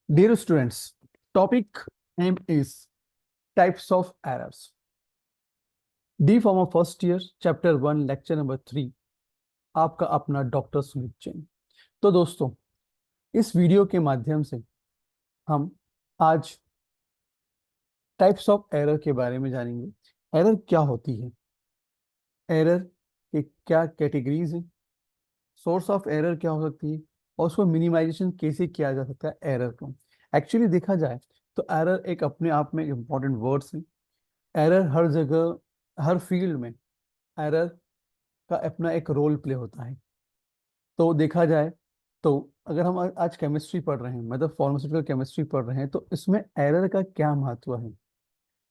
Dear students, topic name is types of errors. D former first year, chapter 1, lecture number 3, आपका अपना doctor Sumit Jain. तो दोस्तों, इस video के माध्यम से हम आज टाइप्स ऑफ एरर के बारे में जानेंगे। एरर क्या होती है, एरर के क्या कैटेगरीज हैं, सोर्स ऑफ एरर क्या हो सकती है और उसको मिनिमाइजेशन कैसे किया जा सकता है एरर को। एक्चुअली देखा जाए तो एरर एक अपने आप में इम्पॉर्टेंट वर्ड्स है। एरर हर जगह, हर फील्ड में एरर का अपना एक रोल प्ले होता है। तो देखा जाए तो अगर हम आज केमिस्ट्री पढ़ रहे हैं, मतलब फार्मास्यूटिकल केमिस्ट्री पढ़ रहे हैं, तो इसमें एरर का क्या महत्व है,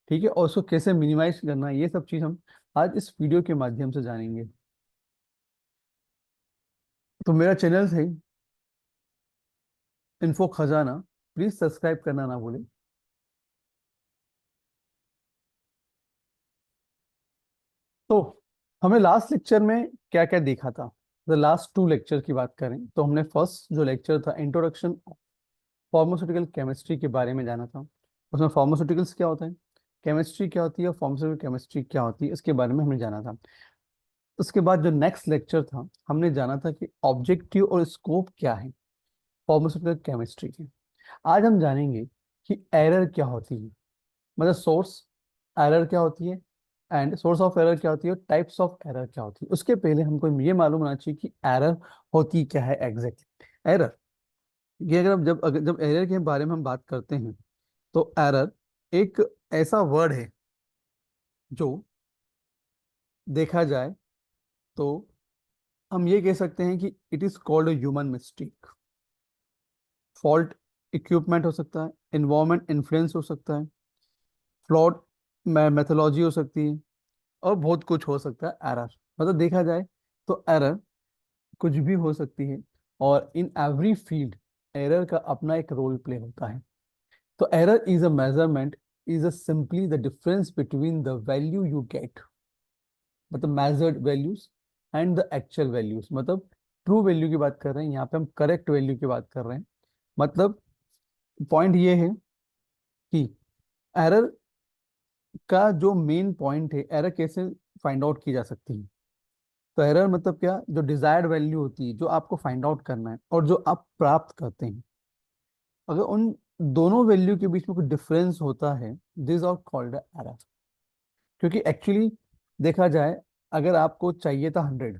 ठीक है, और उसको कैसे मिनिमाइज करना है, ये सब चीज हम आज इस वीडियो के माध्यम से जानेंगे। तो मेरा चैनल है इन्फो खजाना, प्लीज सब्सक्राइब करना ना भूलें। तो हमने लास्ट लेक्चर में क्या क्या देखा था, लास्ट 2 लेक्चर की बात करें तो हमने फर्स्ट जो लेक्चर था इंट्रोडक्शन फार्मास्यूटिकल केमिस्ट्री के बारे में जाना था। उसमें फार्मास्यूटिकल्स क्या होता है, केमिस्ट्री क्या होती है, फार्मास्यूटिकल केमिस्ट्री क्या होती है, इसके बारे में हमने जाना था। उसके बाद जो नेक्स्ट लेक्चर था, हमने जाना था कि ऑब्जेक्टिव और स्कोप क्या है फार्मास्यूटिकल केमिस्ट्री के। आज हम जानेंगे कि एरर क्या होती है, मतलब सोर्स एरर क्या होती है एंड सोर्स ऑफ एरर क्या होती है, टाइप्स ऑफ एरर क्या होती है। उसके पहले हमको ये मालूम होना चाहिए कि एरर होती क्या है एग्जैक्टली। एरर ये अगर जब एरर के बारे में हम बात करते हैं तो एरर एक ऐसा वर्ड है जो देखा जाए तो हम ये कह सकते हैं कि it is called a human mistake. Fault equipment हो सकता है, इन्वायरमेंट इन्फ्लुएंस हो सकता है, फ्लॉड मेथोलॉजी हो सकती है और बहुत कुछ हो सकता है एरर। मतलब देखा जाए तो एरर कुछ भी हो सकती है और इन एवरी फील्ड एरर का अपना एक रोल प्ले होता है। तो error is a measurement, is a simply the difference between the value you get, मतलब measured values and the actual values. मतलब ट्रू वैल्यू की बात कर रहे हैं यहाँ पे, हम करेक्ट वैल्यू की बात कर रहे हैं। मतलब पॉइंट ये है कि एरर का जो मेन पॉइंट है, एरर कैसे फाइंड आउट की जा सकती है। तो एरर मतलब क्या, जो डिजायर्ड वैल्यू होती है, जो आपको फाइंड आउट करना है और जो आप प्राप्त करते हैं, अगर उन दोनों वैल्यू के बीच में कोई डिफरेंस होता है, दिस आर कॉल्ड एरर। क्योंकि एक्चुअली देखा जाए, अगर आपको चाहिए था 100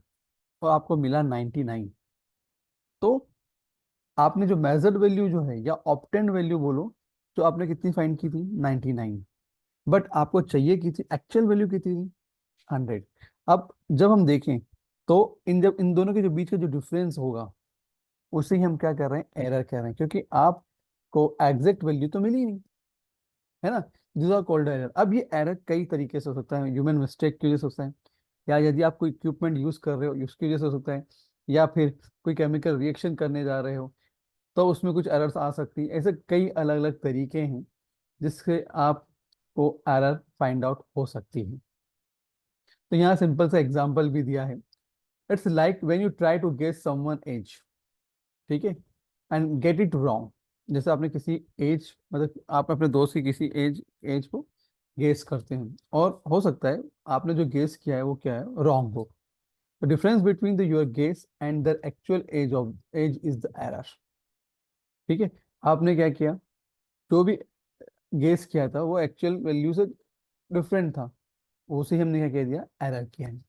और आपको मिला 99, तो आपने जो मेजर्ड वैल्यू जो है या ऑप्टेंड वैल्यू बोलो, तो आपने कितनी फाइंड की थी 99, बट आपको चाहिए की थी एक्चुअल वैल्यू कितनी थी 100। अब जब हम देखें तो जब इन दोनों के जो बीच का जो डिफरेंस होगा, उसे ही हम क्या कर रहे हैं, एरर कह रहे हैं, क्योंकि आपको एग्जैक्ट वैल्यू तो मिली ही नहीं, है ना। This are called error. अब ये एरर कई तरीके से हो सकता है, ह्यूमन मिस्टेक की वजह से हो सकता है, या यदि आप कोई इक्विपमेंट यूज कर रहे हो उसकी वजह से हो सकता है, या फिर कोई केमिकल रिएक्शन करने जा रहे हो तो उसमें कुछ एरर्स आ सकती है। ऐसे कई अलग अलग तरीके हैं जिससे आपको एरर फाइंड आउट हो सकती है। तो यहाँ सिंपल सा एग्जांपल भी दिया है। It's like when you try to guess someone age, ठीक है, एंड गेट इट रॉन्ग। जैसे आपने किसी एज, मतलब आप अपने दोस्त की किसी एज एज को गेस करते हैं और हो सकता है आपने जो गेस किया है वो क्या है, रॉन्ग हो। The difference between the your guess and the actual age is the error. ठीक है, आपने क्या किया, जो भी गेस किया था वो एक्चुअल वैल्यू से डिफरेंट था, उसे हमने क्या कह दिया, एरर किया है।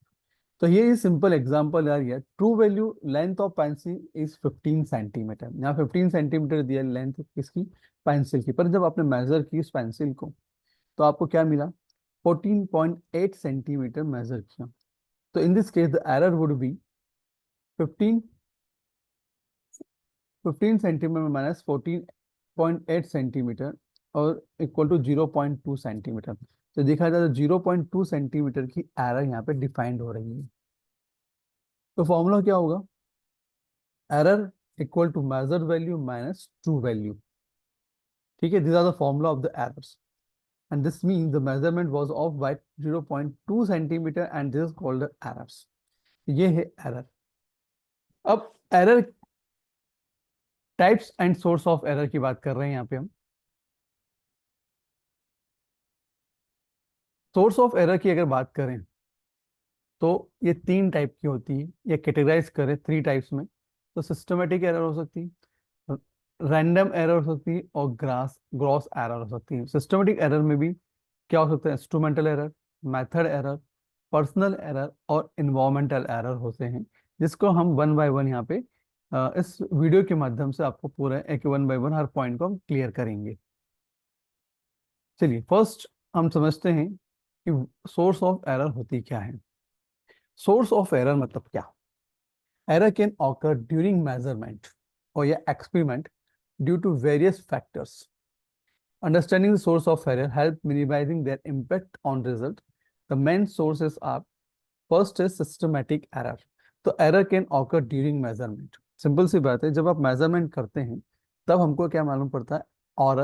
तो ये सिंपल एग्जांपल आ गया। True value length of pencil is 15 centimetre. यहाँ 15 सेंटीमीटर दिया लेंथ किसकी, पेंसिल की, पर जब आपने मेजर की इस पेंसिल को तो आपको क्या मिला, 14.8 सेंटीमीटर मेजर किया। तो in this case the error would be 15 15 centimetre minus 14.8 centimetre और इक्वल टू 0.2 सेंटीमीटर। तो देखा जाए तो 0.2 सेंटीमीटर की एरर यहाँ पे डिफाइंड हो रही है। तो फॉर्मूला क्या होगा, error equal to measured value minus true value. ठीक है, this are the formula of the errors and this means the measurement was off by 0.2 centimetre and this is called the errors. ये है error. अब error types and source of error की बात कर रहे हैं यहाँ पे हम। सोर्स ऑफ एरर की अगर बात करें तो ये 3 टाइप की होती है, या कैटेगराइज करें 3 टाइप्स में। तो सिस्टमेटिक एरर हो सकती है, रैंडम एरर हो सकती है, और ग्रास ग्रॉस एरर हो सकती है। सिस्टमेटिक एरर में भी क्या हो सकता है? Instrumental error, method error, personal error और इन्वायरमेंटल एरर होते हैं, जिसको हम वन बाय वन यहाँ पे इस वीडियो के माध्यम से आपको पूरा एक one by one her point को हम क्लियर करेंगे। चलिए फर्स्ट हम समझते हैं कि सोर्स ऑफ एरर होती क्या है। सोर्स ऑफ एरर मतलब क्या? Error can occur during measurement और या experiment due to various factors. Understanding the source of error help minimizing their impact on result. The main sources are: first is systematic error. तो error can occur during measurement. Simple सी बात है, जब आप measurement करते हैं तब हमको क्या मालूम पड़ता है? और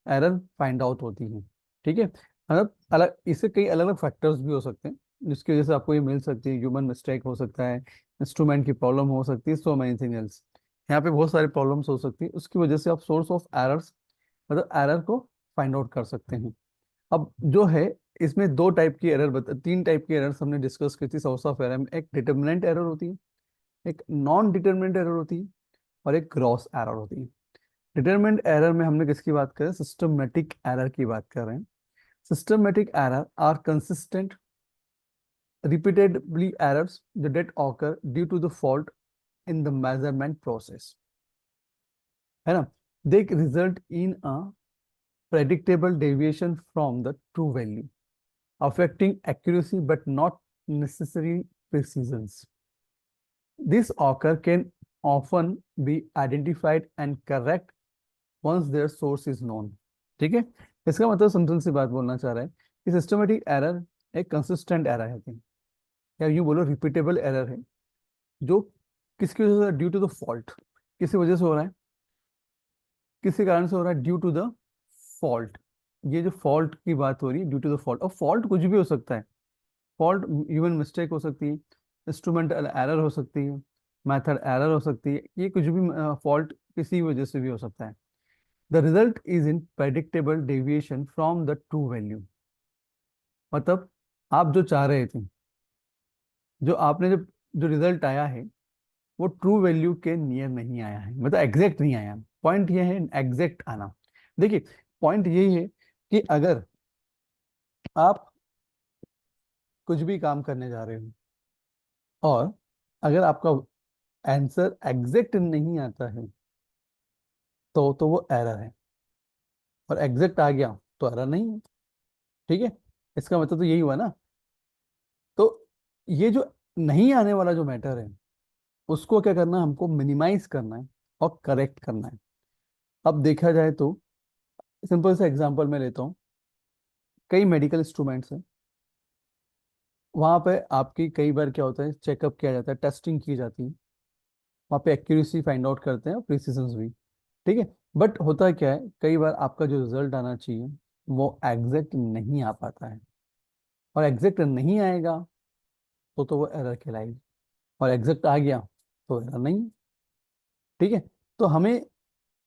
एरर फाइंड आउट होती है। ठीक है, मतलब अलग इससे कई अलग अलग फैक्टर्स भी हो सकते हैं जिसकी वजह से आपको ये मिल सकती है। ह्यूमन मिस्टेक हो सकता है, इंस्ट्रूमेंट की प्रॉब्लम हो सकती है, सो मैनी थिंग एल्स। यहाँ पे बहुत सारी प्रॉब्लम्स हो सकती है, उसकी वजह से आप सोर्स ऑफ एरर्स मतलब एरर को फाइंड आउट कर सकते हैं। अब जो है, इसमें 3 टाइप की एरर्स हमने डिस्कस की थी सोर्स ऑफ एरर में। एक डिटर्मिनेंट एरर होती है, एक नॉन डिटर्मिनेंट एरर होती है, और एक ग्रॉस एरर होती है। डिटर्मिनेंट एरर में हमने किसकी बात करें? सिस्टमेटिक एरर की बात कर रहे हैं। Systematic error are consistent repeatedly errors that occur due to the fault in the measurement process, है ना? They result in a predictable deviation from the true value, affecting accuracy but not necessary precision. This occur can often be identified and correct once their source is known. ठीक है, इसका मतलब simple सी बात बोलना चाह रहा है कि सिस्टमेटिक एरर एक कंसिस्टेंट एरर है, या यूं बोलो रिपीटेबल एरर है, जो किसकी वजह से? Due to the fault. किसी वजह से हो रहा है, किसी कारण से हो रहा है? Due to the fault. ये जो फॉल्ट की बात हो रही है, ड्यू टू द फॉल्ट, और फॉल्ट कुछ भी हो सकता है। फॉल्ट ह्यूमन मिस्टेक हो सकती है, इंस्ट्रूमेंटल एरर हो सकती है, मेथड एरर हो सकती है, ये कुछ भी फॉल्ट किसी वजह से भी हो सकता है। The result is in predictable deviation from the true value. मतलब आप जो चाह रहे थे, जो आपने जो रिजल्ट आया है, वो ट्रू वैल्यू के नियर नहीं आया है, मतलब एग्जैक्ट नहीं आया। पॉइंट ये है एग्जैक्ट आना। देखिए, पॉइंट यही है कि अगर आप कुछ भी काम करने जा रहे हो और अगर आपका आंसर एग्जैक्ट नहीं आता है तो वो एरर है, और एग्जैक्ट आ गया तो एरर नहीं है। ठीक है, इसका मतलब तो यही हुआ ना। तो ये जो नहीं आने वाला जो मैटर है, उसको क्या करना है? हमको मिनिमाइज करना है और करेक्ट करना है। अब देखा जाए तो सिंपल सा एग्जांपल मैं लेता हूँ। कई मेडिकल इंस्ट्रूमेंट्स हैं, वहाँ पे आपकी कई बार क्या होता है, चेकअप किया जाता है, टेस्टिंग की जाती है, वहाँ पे एक्यूरेसी फाइंड आउट करते हैं और प्रिसीजन भी। ठीक है, बट होता क्या है, कई बार आपका जो रिजल्ट आना चाहिए वो एग्जैक्ट नहीं आ पाता है, और एग्जैक्ट नहीं आएगा तो वो एरर कहलाएगी, और एग्जैक्ट आ गया तो एरर नहीं। ठीक है, तो हमें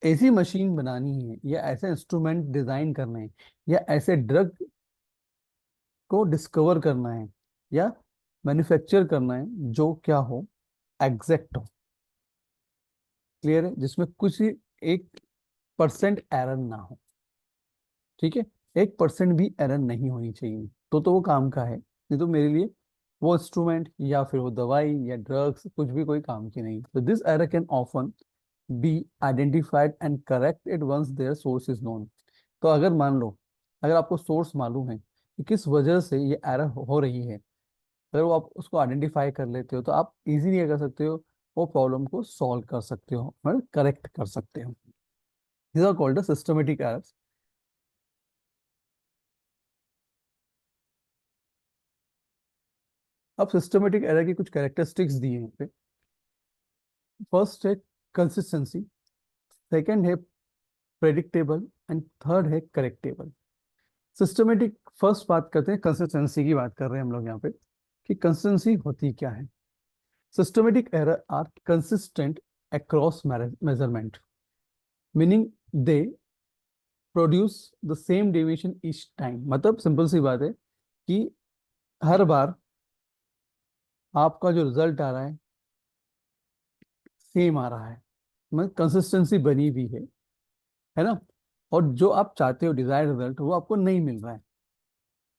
ऐसी मशीन बनानी है, या ऐसे इंस्ट्रूमेंट डिजाइन करने हैं, या ऐसे ड्रग को डिस्कवर करना है, या मैन्युफैक्चर करना है जो क्या हो? एग्जैक्ट हो। क्लियर है? जिसमें कुछ 1% एरर ना हो। ठीक है, 1% भी एरर नहीं होनी चाहिए, तो वो काम का है, नहीं तो मेरे लिए वो इंस्ट्रूमेंट या फिर वो दवाई या ड्रग्स कुछ भी कोई काम की नहीं। तो this error can often be identified and corrected once their source is known. तो अगर मान लो, अगर आपको सोर्स मालूम है कि किस वजह से ये एरर हो रही है, अगर वो आप उसको आइडेंटिफाई कर लेते हो तो आप इजीली क्या कर सकते हो? वो प्रॉब्लम को सॉल्व कर सकते हो, मतलब करेक्ट कर सकते हो। these are called the systematic errors. अब सिस्टमेटिक एरर की कुछ कैरेक्टरिस्टिक्स दी हैं यहाँ पे। फर्स्ट है कंसिस्टेंसी, सेकंड है प्रेडिक्टेबल, एंड थर्ड है करेक्टेबल। सिस्टमेटिक, फर्स्ट बात करते हैं कंसिस्टेंसी की, बात कर रहे हैं हम लोग यहाँ पे कि कंसिस्टेंसी होती क्या है। Systematic error are consistent across measurement. Meaning they produce the same deviation each time, मतलब सिंपल सी बात है कि हर बार आपका जो रिजल्ट आ रहा है सेम आ रहा है, मतलब कंसिस्टेंसी बनी हुई है ना। और जो आप चाहते हो डिजायर्ड रिजल्ट वो आपको नहीं मिल रहा है,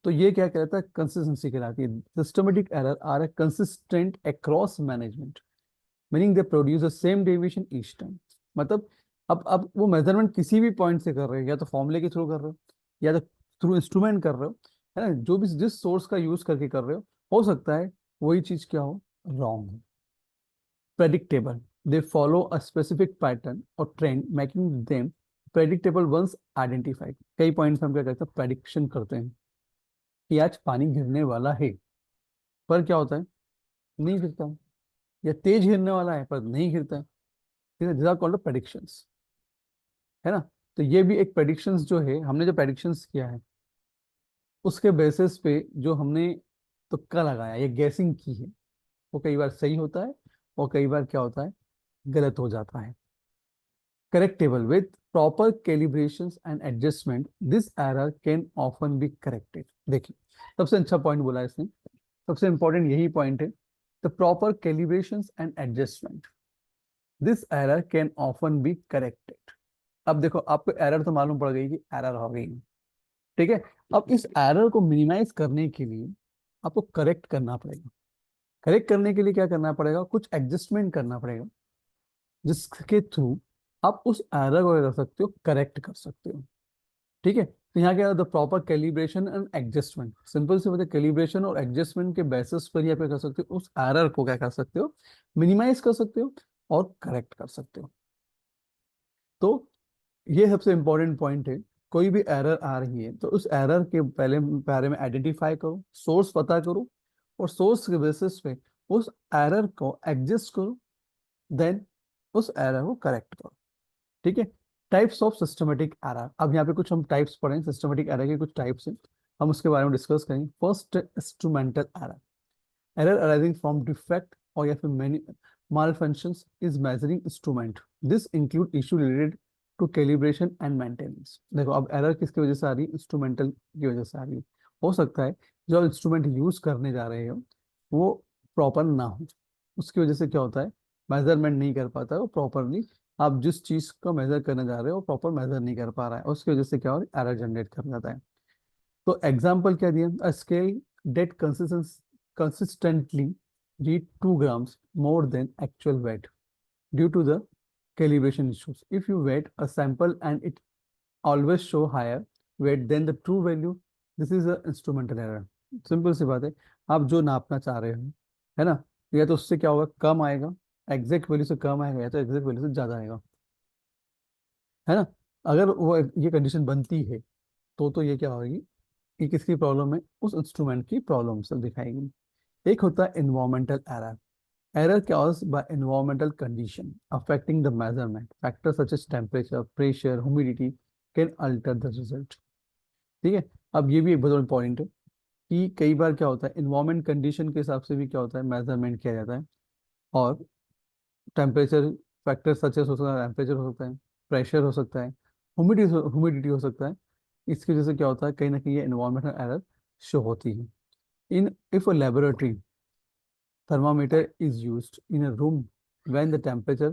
तो ये क्या कहता है, कंसिस्टेंसी कहलाती है। Systematic error are a consistent across management, meaning they produce the same deviation each time. मतलब अब वो मेजरमेंट किसी भी पॉइंट से कर रहे हो, या तो फॉर्मूले के थ्रू कर रहे हो, या तो थ्रू इंस्ट्रूमेंट कर रहे हो, है ना, जो भी जिस सोर्स का यूज करके कर रहे हो सकता है वही चीज क्या हो, रॉन्ग हो। Predictable, they follow a specific pattern और trend making them predictable once identified. कई पॉइंट्स हम क्या करते हैं, प्रेडिक्शन करते हैं कि आज पानी गिरने वाला है, पर क्या होता है, नहीं गिरता है। या तेज गिरने वाला है पर नहीं गिरता है। ठीक है, दिस आर कॉल्ड प्रेडिक्शंस, है ना। तो ये भी एक प्रेडिक्शंस जो है, हमने जो प्रेडिक्शंस किया है उसके बेसिस पे जो हमने तुक्का लगाया या गैसिंग की है, वो कई बार सही होता है और कई बार क्या होता है, गलत हो जाता है। Correctable with proper calibrations and adjustment, this error can often be corrected. देखिए, सबसे अच्छा पॉइंट बोला है इसने, सबसे इंपॉर्टेंट यही पॉइंट है। The proper calibrations and adjustment, this error can often be corrected. अब देखो, आपको एरर तो मालूम पड़ गई कि एरर हो गई है, ठीक है। अब इस एरर को मिनिमाइज करने के लिए आपको करेक्ट करना पड़ेगा। करेक्ट करने के लिए क्या करना पड़ेगा, कुछ एडजस्टमेंट करना पड़ेगा, जिसके थ्रू आप उस एरर को क्या कर सकते हो, करेक्ट कर सकते हो। ठीक है, तो यहाँ क्या, the proper calibration and adjustment, simple से मतलब कैलिब्रेशन और एडजस्टमेंट के बेसिस पर ही आप क्या कर सकते हो, उस एरर को क्या कर सकते हो, मिनिमाइज कर सकते हो और करेक्ट कर सकते हो। तो ये सबसे इंपॉर्टेंट पॉइंट है। कोई भी एरर आ रही है तो उस एरर के पहले बारे में आइडेंटिफाई करो, सोर्स पता करो, और सोर्स के बेसिस पे उस एरर को एडजस्ट करो, देन उस एरर को करेक्ट करो। ठीक है। टाइप्स ऑफ सिस्टमेटिक एरर, अब यहाँ पे कुछ हम टाइप्स पढ़ेंगे, सिस्टमेटिक एरर के कुछ टाइप्स हैं, हम उसके बारे में डिस्कस करेंगे। First, instrumental error, error arising from defect और या फिर many malfunctions is measuring instrument. This include issue related to calibration and maintenance. देखो, अब एरर किसकी वजह से आ रही है, इंस्ट्रूमेंटल की वजह से आ रही है। हो सकता है जो इंस्ट्रूमेंट यूज करने जा रहे हो वो प्रॉपर ना हो, उसकी वजह से क्या होता है, मेजरमेंट नहीं कर पाता है वो प्रॉपरली। आप जिस चीज को मेजर करने जा रहे हो प्रॉपर मेजर नहीं कर पा रहा है, उसकी वजह से क्या हो रहा है, एरर जनरेट कर जाता है। तो एग्जाम्पल क्या दिया, a scale that consistently read 2 grams more than actual weight due to the calibration issues. If you weigh a sample and it always show higher weight than the true value, this is a instrumental error. Simple सी बात है, आप जो नापना चाह रहे हो, है ना, या तो उससे क्या होगा, कम आएगा, एग्जैक्ट वैल्यू से कम आएगा, या तो एग्जैक्ट वैल्यू से ज्यादा आएगा, है ना। अगर वो ये कंडीशन बनती है तो ये क्या होगी, ये किसकी प्रॉब्लम है, उस इंस्ट्रूमेंट की प्रॉब्लम से दिखाएगी। एक होता है environmental error, error caused by environmental condition affecting the measurement. Factors such as temperature, pressure, humidity can alter the result. ठीक है। अब ये भी एक बहुत इंपॉर्टेंट है कि कई बार क्या होता है, इन्वायरमेंट कंडीशन के हिसाब से भी क्या होता है, मेजरमेंट किया जाता है। और टेम्परेचर, फैक्टर सच हो सकता है, टेम्परेचर हो सकता है, प्रेशर हो सकता है, ह्यूमिडिटी हो सकता है। इसकी वजह से क्या होता है, कहीं ना कहीं ये इन्वायरमेंटल एरर शो होती है। In if a laboratory thermometer is used in a room when the temperature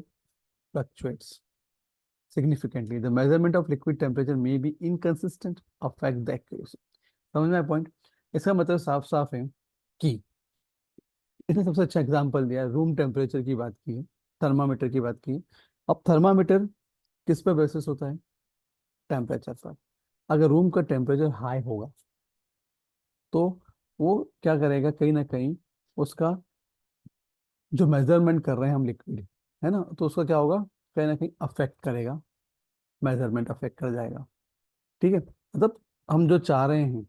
fluctuates significantly, the measurement of liquid temperature may be inconsistent, affect the accuracy. समझ में आया पॉइंट। इसका मतलब साफ साफ है कि इसने सबसे अच्छा एग्जांपल दिया, रूम टेम्परेचर की बात की है, थर्मामीटर की बात की है। अब थर्मामीटर किस पे बेसिस होता है, टेम्परेचर पर। अगर रूम का टेम्परेचर हाई होगा तो वो क्या करेगा, कहीं ना कहीं उसका जो मेजरमेंट कर रहे हैं हम लिक्विड, है ना, तो उसका क्या होगा, कहीं ना कहीं अफेक्ट करेगा, मेजरमेंट अफेक्ट कर जाएगा। ठीक है, मतलब हम जो चाह रहे हैं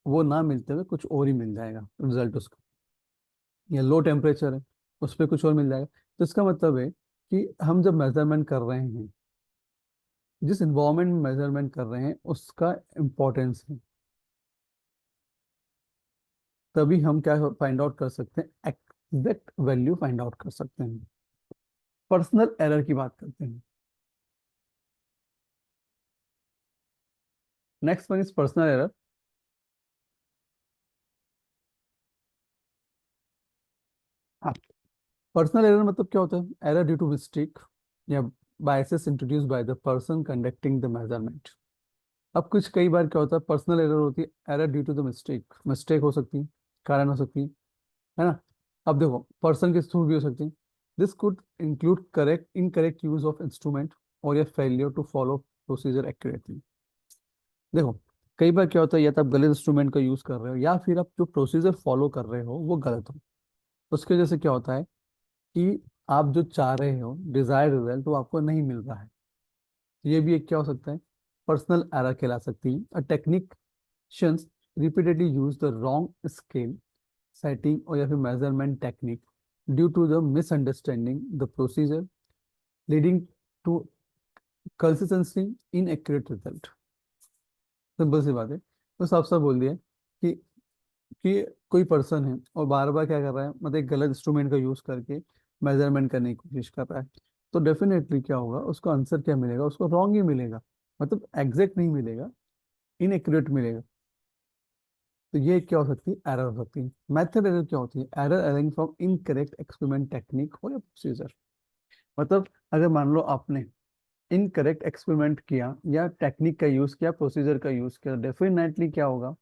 वो ना मिलते हुए कुछ और ही मिल जाएगा रिजल्ट उसका, या लो टेम्परेचर है उस पर कुछ और मिल जाएगा। तो इसका मतलब है कि हम जब मेजरमेंट कर रहे हैं, जिस इन्वायरमेंट में मेजरमेंट कर रहे हैं उसका इम्पोर्टेंस है, तभी हम क्या फाइंड आउट कर सकते हैं, एग्जैक्ट वैल्यू फाइंड आउट कर सकते हैं। पर्सनल एरर की बात करते हैं। Next one is personal error. हाँ, पर्सनल एरर मतलब क्या होता है? एरर ड्यू टू मिस्टेक या biases introduce by the person conducting the measurement. अब कुछ कई बार क्या होता है, पर्सनल एरर होती है error due to the mistake, mistake हो सकती है, कारण हो सकती है ना। अब देखो पर्सन के थ्रू भी हो सकती है। This could include correct incorrect use of instrument और या failure to follow procedure accurately. देखो कई बार क्या होता है, या तो आप गलत इंस्ट्रूमेंट का यूज कर रहे हो या फिर आप जो प्रोसीजर फॉलो कर रहे हो वो गलत हो। उसकी वजह से क्या होता है कि आप जो चाह रहे हो डिजायर्ड रिजल्ट वो आपको नहीं मिल रहा है। ये भी एक क्या हो सकता है, पर्सनल एरर कहला सकती है। A technicians repeatedly use the wrong scale setting और या फिर measurement technique due to the misunderstanding the procedure leading to consistently inaccurate result. Simple सी बात है, तो साफ साफ बोल दिया कि कोई पर्सन है और बार बार क्या कर रहा है, मतलब एक गलत इंस्ट्रूमेंट का यूज करके मेजरमेंट करने की कोशिश कर रहा है, तो डेफिनेटली क्या होगा, उसको आंसर क्या मिलेगा, उसको रॉन्ग ही मिलेगा। मतलब एग्जैक्ट नहीं मिलेगा, इनएक्यूरेट मिलेगा। तो ये क्या हो सकती है, एरर हो सकती है। मेथड एरर क्या होती है? Error arising from incorrect experiment technique और प्रोसीजर। मतलब अगर मान लो आपने इनकरेक्ट एक्सपेरिमेंट किया या टेक्निक का यूज किया, प्रोसीजर का यूज किया, डेफिनेटली क्या होगा,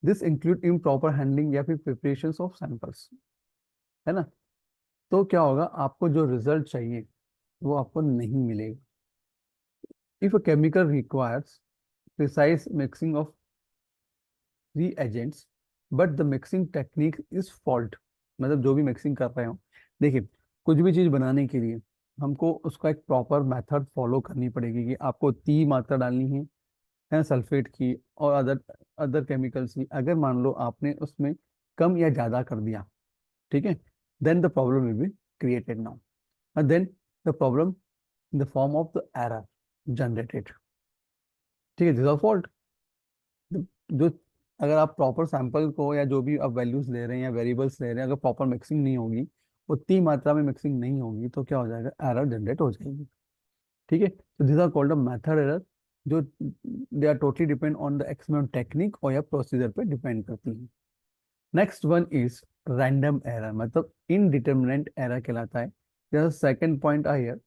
दिस इंक्लूड इम्प्रॉपर हैंडलिंग या फिर प्रिपरेशन ऑफ सैंपल्स, है ना। तो क्या होगा, आपको जो रिजल्ट चाहिए वो आपको नहीं मिलेगा। If a chemical requires precise mixing of reagents but the mixing technique is fault, मतलब जो भी मिक्सिंग कर रहे हो, देखिए कुछ भी चीज बनाने के लिए हमको उसका एक प्रॉपर मेथड फॉलो करनी पड़ेगी कि आपको इतनी मात्रा डालनी है सल्फेट की और अदर अदर केमिकल्स की। अगर मान लो आपने उसमें कम या ज्यादा कर दिया, ठीक है, then the problem will be created now, and then the problem in the form of the error generated। ठीक है, दिस आर फॉल्ट। जो अगर आप प्रॉपर सैंपल को या जो भी आप वैल्यूज ले रहे हैं या वेरिएबल्स ले रहे हैं, अगर प्रॉपर मिक्सिंग नहीं होगी, उतनी मात्रा में मिक्सिंग नहीं होगी, तो क्या हो जाएगा, एरर जनरेट हो जाएगी। ठीक है, तो this are called a method error, जो they are totally depend on the experiment technique और या प्रोसीजर पे डिपेंड करती है। Next one is random error, मतलब इनडिटर्मिनेंट एरर कहलाता है। Second point I here,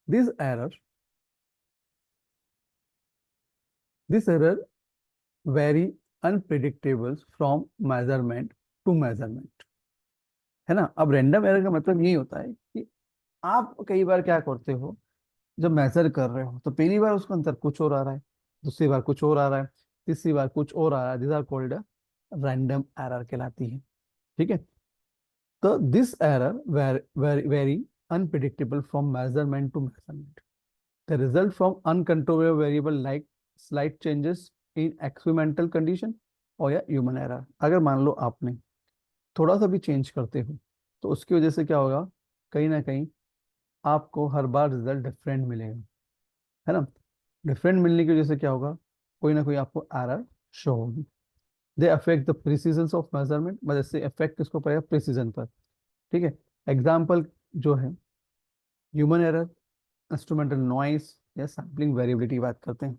this error this error very unpredictable from measurement to measurement, है ना। अब रैंडम एरर का मतलब यही होता है कि आप कई बार क्या करते हो, जब मेजर कर रहे हो तो पहली बार उसका अंतर कुछ और आ रहा है, दूसरी बार कुछ और आ रहा है, तीसरी बार कुछ और आ रहा है, this are called random error कहलाती है। ठीक है, तो this error very unpredictable from measurement to measurement, the result from uncontrollable variable like slight changes in experimental condition और या ह्यूमन एरर। अगर मान लो आपने थोड़ा सा भी चेंज करते हो तो उसकी वजह से क्या होगा, कहीं ना कहीं आपको हर बार रिजल्ट डिफरेंट मिलेगा, है ना। डिफरेंट मिलने की वजह से क्या होगा, कोई ना कोई आपको एरर शो होगी। They affect the precision of measurement, मतलब इससे इफेक्ट किसको पड़ेगा, प्रिसीजन पर। ठीक है, एग्जाम्पल जो है ह्यूमन एरर, इंस्ट्रूमेंटल नॉइस या सैम्पलिंग वेरिएबिलिटी बात करते हैं।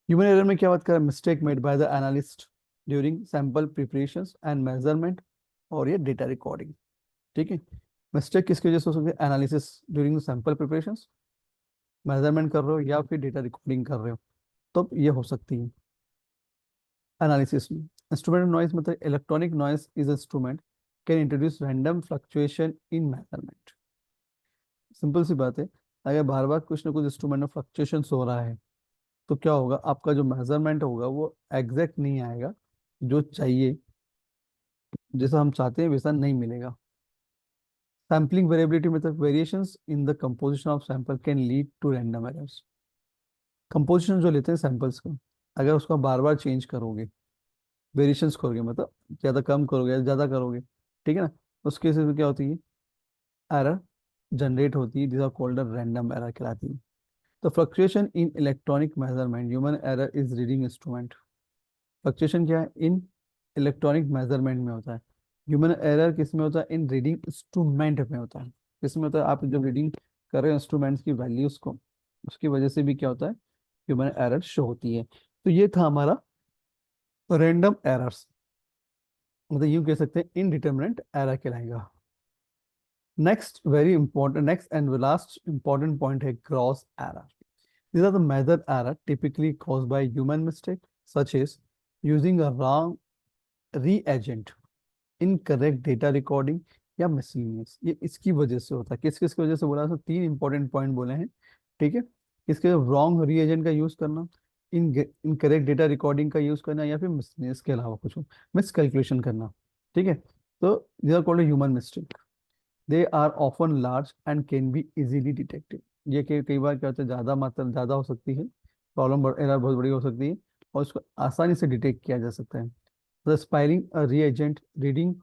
ह्यूमन एरर में क्या बात करें, mistake made by the analyst during sample preparations and measurement और ये डेटा रिकॉर्डिंग। ठीक है, मिस्टेक किसकी वजह से हो सकती है, analysis during sample preparations, measurement कर रहे हो या फिर डेटा रिकॉर्डिंग कर रहे हो, तो ये हो सकती है एनालिसिस में। इंस्ट्रूमेंट नॉइज मतलब electronic noise is instrument can introduce random fluctuation in measurement. Simple सी बात है, अगर बार बार कुछ ना कुछ इंस्ट्रूमेंट में फ्लक्चुएशन हो रहा है तो क्या होगा, आपका जो मेजरमेंट होगा वो एग्जैक्ट नहीं आएगा, जो चाहिए जैसा हम चाहते हैं वैसा नहीं मिलेगा। सैम्पलिंग वेरिएबिलिटी मतलब variations in the composition of sample can lead to random errors. Composition जो लेते हैं सैंपल्स का, अगर उसको बार बार चेंज करोगे, वेरिएशंस करोगे, मतलब ज़्यादा कम करोगे ज़्यादा करोगे, ठीक है ना, उसके केस में क्या होती है, एरर जनरेट होती है, this are called random error कहलाती है। तो fluctuation in electronic measurement, human error is reading instrument. Fluctuation क्या है, इन इलेक्ट्रॉनिक मेजरमेंट में होता है। ह्यूमन एरर किस में होता है, इन रीडिंग इंस्ट्रूमेंट में होता है। किसमें होता है, आप जब रीडिंग कर रहे हो इंस्ट्रूमेंट्स की वैल्यूज को, उसकी वजह से भी क्या होता है, ह्यूमन एरर शो होती है। तो ये था हमारा रैंडम एरर्स, मतलब यूं कह सकते हैं इनडिटर्मिनेट एरर कहलाएगा। Next very important, next and last important point है gross error. These are the major error typically caused by human mistake, such as using a wrong reagent, incorrect data recording या miscellaneous। ये इसकी वजह से होता है। किस किस की वजह से बोला? तो तीन इंपॉर्टेंट पॉइंट बोले हैं, ठीक है। इसके रॉन्ग रीएजेंट का यूज करना, इनकरेक्ट डेटा रिकॉर्डिंग का यूज करना, या फिर मिसलेनियस के अलावा कुछ मिस कैलकुलेशन करना, ठीक है। तो these are called a human mistake. They are often large and can be easily detected. ये कई बार क्या होता है, ज़्यादा मात्रा ज़्यादा हो सकती है, प्रॉब्लम एरर बहुत बड़ी हो सकती है, और इसको आसानी से डिटेक्ट किया जा सकता है। The aspiring a reagent, reading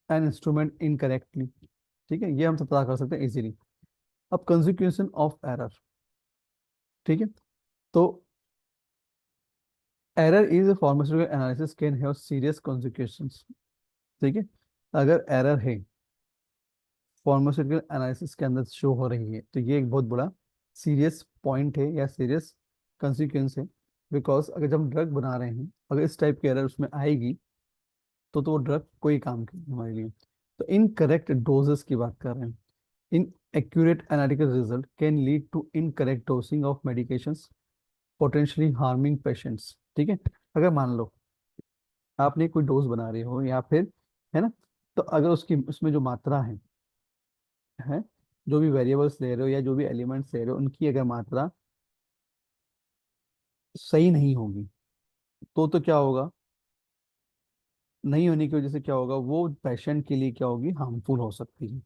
an instrument incorrectly, ठीक है, ये हम सब पता कर सकते हैं इजीली। अब कंसिक्वेंस ऑफ एरर, ठीक है। तो error is a pharmaceutical analysis can have serious consequences, ठीक है। अगर एरर है फार्मास्यूटिकल एनालिसिस के अंदर शो हो रही है, तो ये एक बहुत बड़ा सीरियस पॉइंट है या सीरियस कंसिक्वेंस है। बिकॉज अगर जब हम ड्रग बना रहे हैं, अगर इस टाइप की एरर उसमें आएगी, तो वो ड्रग कोई काम की नहीं हमारे लिए। तो इनकरेक्ट डोजेस की बात कर रहे हैं। Inaccurate analytical result can lead to incorrect dosing of medications, potentially harming patients, ठीक है। अगर मान लो आपने कोई डोज बना रहे हो, या फिर, है ना, तो अगर उसकी उसमें जो मात्रा है, जो भी वेरिएबल्स ले रहे हो या जो भी एलिमेंट्स ले रहे हो, उनकी अगर मात्रा सही नहीं होगी, तो क्या होगा? नहीं होने की वजह से क्या होगा, वो पेशेंट के लिए क्या होगी, हार्मफुल हो सकती है।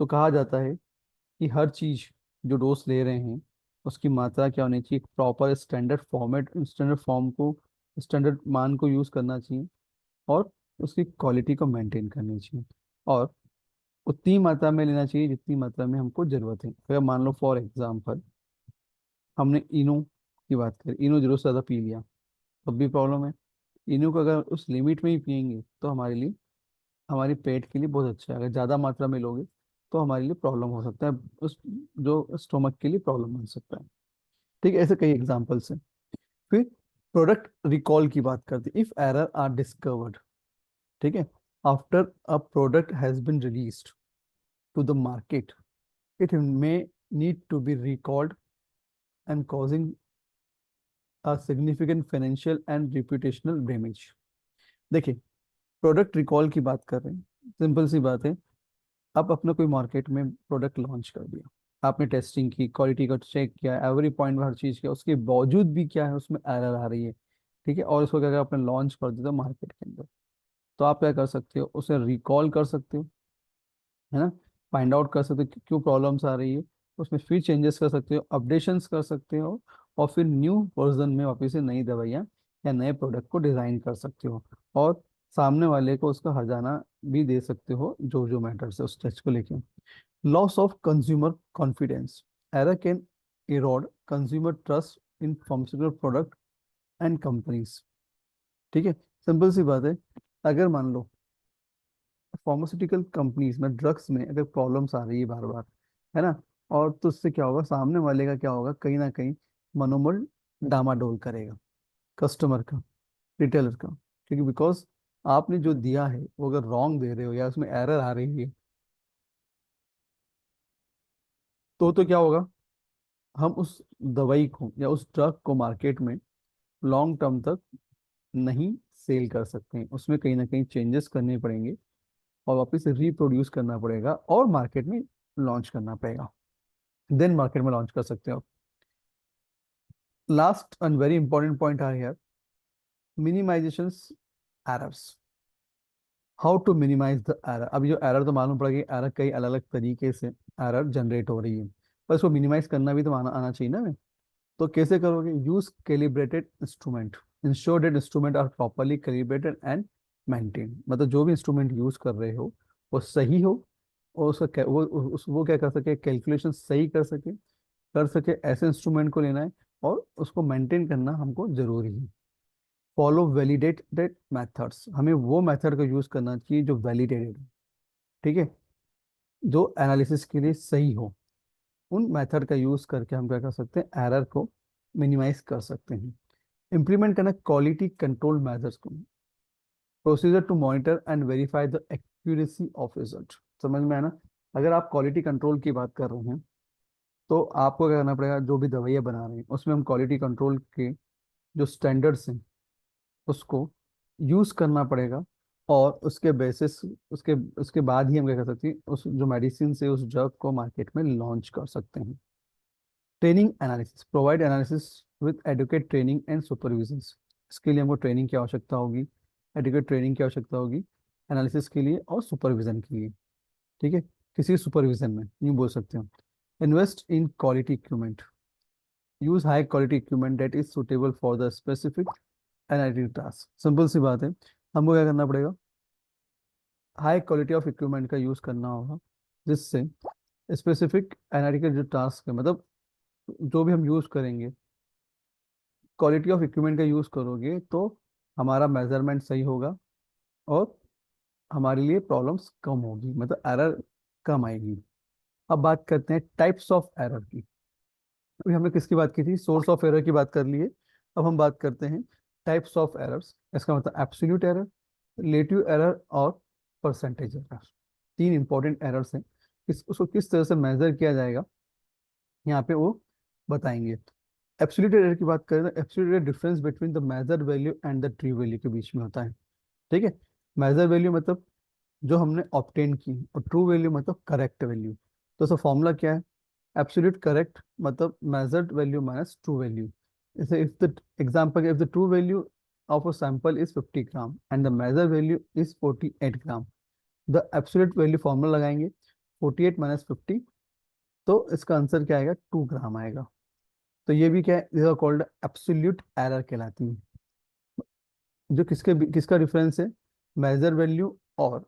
तो कहा जाता है कि हर चीज जो डोज ले रहे हैं, उसकी मात्रा क्या होनी चाहिए, proper standard format, standard form को, स्टैंडर्ड मान को यूज करना चाहिए, और उसकी क्वालिटी को मेंटेन करनी चाहिए, और उतनी मात्रा में लेना चाहिए जितनी मात्रा में हमको जरूरत है। अगर मान लो फॉर एग्जाम्पल हमने इनो की बात करी, इनो जरूरत से ज़्यादा पी लिया, तब भी प्रॉब्लम है। इनो को अगर उस लिमिट में ही पियेंगे तो हमारे लिए, हमारी पेट के लिए बहुत अच्छा है। अगर ज़्यादा मात्रा में लोगे तो हमारे लिए प्रॉब्लम हो सकता है, उस जो स्टोमक के लिए प्रॉब्लम बन सकता है, ठीक है। ऐसे कई एग्जाम्पल्स हैं। फिर प्रोडक्ट रिकॉल की बात करते हैं। इफ एरर आर डिस्कवर्ड, ठीक है, after a product has been released to the market, it may need to be recalled and causing a significant financial and reputational damage. देखिए, प्रोडक्ट रिकॉल की बात कर रहे हैं, सिंपल सी बात है। आप अपना कोई मार्केट में प्रोडक्ट लॉन्च कर दिया, आपने टेस्टिंग की, क्वालिटी का चेक किया, एवरी पॉइंट में हर चीज़ किया, उसके बावजूद भी क्या है, उसमें एरर आ रही है, ठीक है, और उसको क्या आपने लॉन्च कर दिया मार्केट के अंदर, तो आप क्या कर सकते हो, उसे रिकॉल कर सकते हो, है ना, फाइंड आउट कर सकते हो कि क्यों प्रॉब्लम्स आ रही है, उसमें फिर चेंजेस कर सकते हो, अपडेशंस कर सकते हो, और फिर न्यू वर्जन में वापस से नई दवाइयाँ या नए प्रोडक्ट को डिज़ाइन कर सकते हो, और सामने वाले को उसका हर्जाना भी दे सकते हो, जो जो मैटर्स है उस टेस्ट को लेके। Loss of consumer confidence, error can Erode consumer trust in pharmaceutical product and companies, ठीक है। सिंपल सी बात है, अगर मान लो फार्मास्यूटिकल कंपनीज में, ड्रग्स में अगर प्रॉब्लम्स आ रही है बार बार, है ना, और तो उससे क्या होगा, सामने वाले का क्या होगा, कहीं ना कहीं मनोबल डामाडोल करेगा, कस्टमर का, रिटेलर का, क्योंकि बिकॉज आपने जो दिया है वो अगर रॉन्ग दे रहे हो या उसमें एरर आ रही है, तो क्या होगा, हम उस दवाई को या उस ड्रग को मार्केट में लॉन्ग टर्म तक नहीं सेल कर सकते हैं, उसमें कहीं ना कहीं चेंजेस करने पड़ेंगे, और वापस से रिप्रोड्यूस करना पड़ेगा, और मार्केट में लॉन्च करना पड़ेगा, देन मार्केट में लॉन्च कर सकते हो। Last and very important point are here, minimization errors. How to minimize the error. अभी जो एरर, तो मालूम पड़ा कि एरर कई अलग अलग तरीके से एरर जनरेट हो रही है, पर इसको मिनिमाइज करना भी तो आना चाहिए ना। तो कैसे करोगे? Use calibrated instrument, ensure that instrument are properly calibrated and maintain. मतलब जो भी इंस्ट्रूमेंट यूज कर रहे हो वो सही हो, और वो क्या कर सके, कैलकुलेशन सही कर सके ऐसे इंस्ट्रूमेंट को लेना है, और उसको मेंटेन करना हमको जरूरी है। फॉलो वैलिडेटेड मेथड्स, हमें वो मेथड का यूज करना चाहिए जो वैलिडेटेड है, ठीक है, जो एनालिसिस के लिए सही हो। उन मेथड का यूज करके हम क्या कर सकते हैं, एरर को मिनिमाइज कर सकते हैं। इम्प्लीमेंट करना क्वालिटी कंट्रोल मेजर्स को, procedure to monitor and verify the accuracy of result. समझ में आया ना? अगर आप क्वालिटी कंट्रोल की बात कर रहे हैं तो आपको क्या करना पड़ेगा, जो भी दवाइयाँ बना रहे हैं उसमें हम क्वालिटी कंट्रोल के जो स्टैंडर्ड्स हैं उसको यूज करना पड़ेगा, और उसके बेसिस उसके उसके बाद ही हम क्या कर सकते हैं, उस जो मेडिसिन से उस ड्रग को मार्केट में लॉन्च कर सकते हैं। Training analysis, provide analysis with adequate training and supervision. इसके लिए हमको ट्रेनिंग की आवश्यकता होगी, एडुकेट ट्रेनिंग की आवश्यकता होगी एनालिसिस के लिए और सुपरविजन के लिए। ठीक है, किसी सुपरविजन में यूँ बोल सकते हैं। Invest in quality equipment, use high quality equipment that is suitable for the specific analytic task. Simple सी बात है, हमको क्या करना पड़ेगा, हाई क्वालिटी ऑफ इक्विपमेंट का यूज करना होगा जिससे स्पेसिफिक एनालिटिकल जो टास्क है, मतलब जो भी हम यूज करेंगे, क्वालिटी ऑफ इक्विपमेंट का यूज करोगे तो हमारा मेजरमेंट सही होगा और हमारे लिए प्रॉब्लम्स कम होगी, मतलब एरर कम आएगी। अब बात करते हैं टाइप्स ऑफ एरर की। अभी हमने किसकी बात की थी, सोर्स ऑफ एरर की बात कर लिए। अब हम बात करते हैं टाइप्स ऑफ एरर्स। इसका मतलब एब्सोल्यूट एरर, रिलेटिव एरर और परसेंटेज एरर। तीन इंपॉर्टेंट एरर्स हैं, उसको किस तरह से मेजर किया जाएगा यहाँ पे वो बताएंगे। एब्सोल्यूट एरर की बात करें तो absolute error difference between the measure value and the true value के बीच में होता है। ठीक है, मेजर वैल्यू मतलब जो हमने ऑब्टेन की, और ट्रू वैल्यू मतलब करेक्ट वैल्यू। तो उसका फॉर्मूला क्या है, एब्सोल्यूट करेक्ट मतलब measured value minus true value. If the example, if the true value of a sample is 50 gram and the measured value is 48 gram, the absolute value formula लगाएंगे 48 minus 50, तो इसका answer क्या आएगा, 2 ग्राम आएगा। तो ये भी क्या है, this are called absolute error कहलाती है, जो किसका डिफरेंस है, मेजर वैल्यू और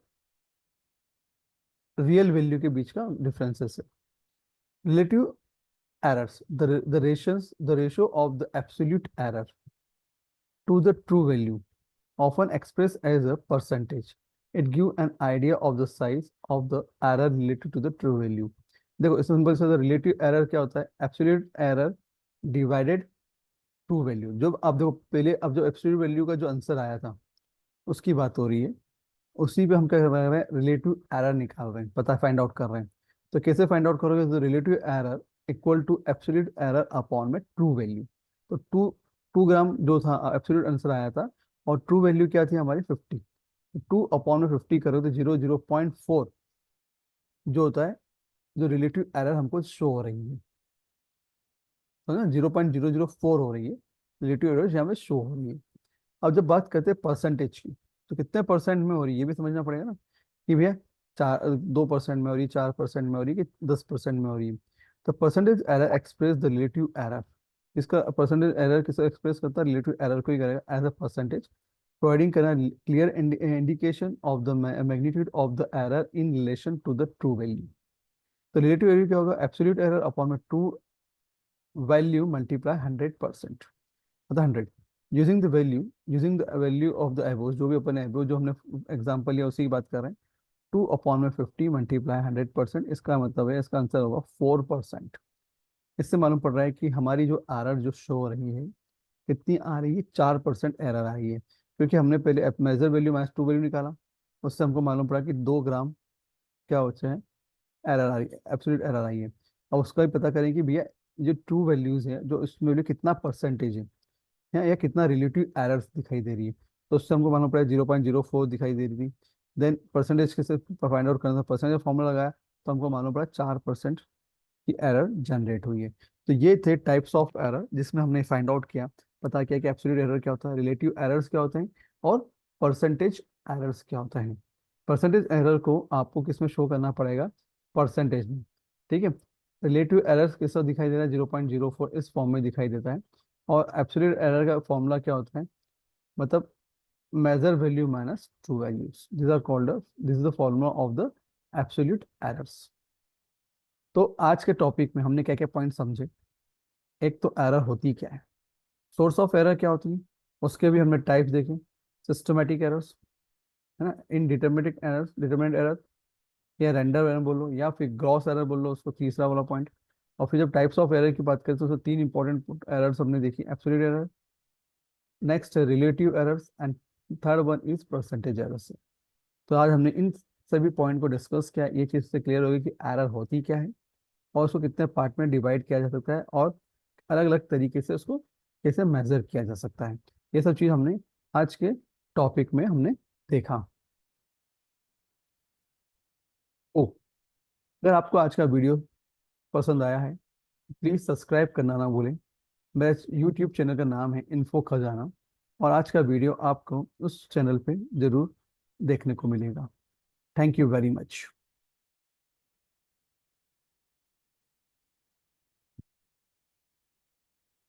रियल वैल्यू के बीच का डिफरेंसेस है। Relative errors, the ratio of the absolute error to the true value, often expressed as a percentage. It gives an idea of the size of the error related to the true value. देखो simple सा relative error क्या होता है, absolute error divided true value. जब आप देखो पहले, अब जो एब्सोल्यूट वैल्यू का जो आंसर आया था उसकी बात हो रही है, उसी पे हम क्या कर रहे हैं, रिलेटिव एरर निकाल रहे हैं, पता फाइंड आउट कर रहे हैं। तो कैसे फाइंड आउट करोगे, तो relative error equal to absolute error upon में ट्रू वैल्यू। तो 2 ग्राम जो था एब्सोल्यूट आंसर आया था, और ट्रू वैल्यू क्या थी हमारी 50। 2/50 करोगे तो 0.4 जो होता है, जो रिलेटिव एरर हमको शो हो रही है, समझना, 0.004 हो रही है रिलेटिव एरर यहाँ पे शो हो रही है। अब जब बात करते हैं परसेंटेज की, तो कितने परसेंट में हो रही है ये भी समझना पड़ेगा ना, कि भैया 2% में हो रही है, 4% में हो रही है, कि 10% में हो रही है। तो percentage error express the relative error. इसका परसेंटेज एरर किसको एक्सप्रेस करता है, रिलेटिव एरर को ही करेगा एज अ परसेंटेज, प्रोवाइडिंग करना clear indication of the magnitude of the error in relation to the true value. तो रिलेटिव वैल्यू क्या होगा, एब्सोल्यूट एरर अपॉन में ट्रू वैल्यू मल्टीप्लाई 100%, मतलब 100। Using the value of the above, जो भी अपन above जो हमने एग्जांपल लिया उसी की बात कर रहे हैं, 2/50 मल्टीप्लाई 100%, इसका मतलब है इसका आंसर होगा 4%। इससे मालूम पड़ रहा है कि हमारी जो एरर जो शो हो रही है कितनी आ रही है, 4% एरर आ रही है, क्योंकि हमने पहले measured value minus true value निकाला, उससे हमको मालूम पड़ा कि 2 ग्राम क्या होते हैं, एरर आ रही है, एब्सोल्यूट एरर आई है। अब उसका भी पता करें कि भैया जो ट्रू वैल्यूज है, जो इसमें वैल्यू कितना परसेंटेज है, या कितना रिलेटिव एरर्स दिखाई दे रही है। तो उससे हमको मालूम पड़ा 0.04 दिखाई दे रही थी। देन परसेंटेज कैसे फाइंड आउट करना था, परसेंटेज फॉर्मूला लगाया तो हमको मालूम पड़ा 4% की एरर जनरेट हुई है। तो ये थे टाइप्स ऑफ एरर जिसमें हमने फाइंड आउट किया, पता किया कि एब्सोल्यूट एरर क्या होता है, रिलेटिव एरर्स क्या होते हैं, और परसेंटेज एरर्स क्या होता है। परसेंटेज एरर को आपको किसमें शो करना पड़ेगा, परसेंटेज में। ठीक है, रिलेटिव एरर्स किस तरह दिखाई दे रहा है, 0.04 इस फॉर्म में दिखाई देता है। और एब्सोल्यूट एरर का फॉर्मूला क्या होता है, मतलब measured value minus true values, this are called, this is the formula of the absolute errors. तो आज के टॉपिक में हमने क्या क्या पॉइंट समझे। एक तो एरर होती क्या है, सोर्स ऑफ एरर क्या होती है, उसके भी हमने टाइप्स देखे, सिस्टमेटिक एरर्स, है ना, इनडिटरमिनेट एरर्स, डिटरमिनेट एरर, या रेंडम एरर बोलो, या फिर ग्रॉस एरर बोलो उसको, तीसरा वाला पॉइंट। और फिर जब टाइप्स ऑफ एरर की बात करें तो उसमें तीन इंपॉर्टेंट एरर्स हमने देखी, एब्सोल्यूट एरर, नेक्स्ट है relative errors and third one is percentage errors. तो आज हमने इन सभी पॉइंट को डिस्कस किया। ये चीज़ से क्लियर होगी कि एरर होती क्या है और उसको कितने पार्ट में डिवाइड किया जा सकता है और अलग अलग तरीके से उसको कैसे मेजर किया जा सकता है। ये सब चीज़ हमने आज के टॉपिक में हमने देखा। ओ, अगर आपको आज का वीडियो पसंद आया है प्लीज़ सब्सक्राइब करना ना भूलें। मेरे यूट्यूब चैनल का नाम है इन्फो खजाना और आज का वीडियो आपको उस चैनल पे जरूर देखने को मिलेगा। Thank you very much.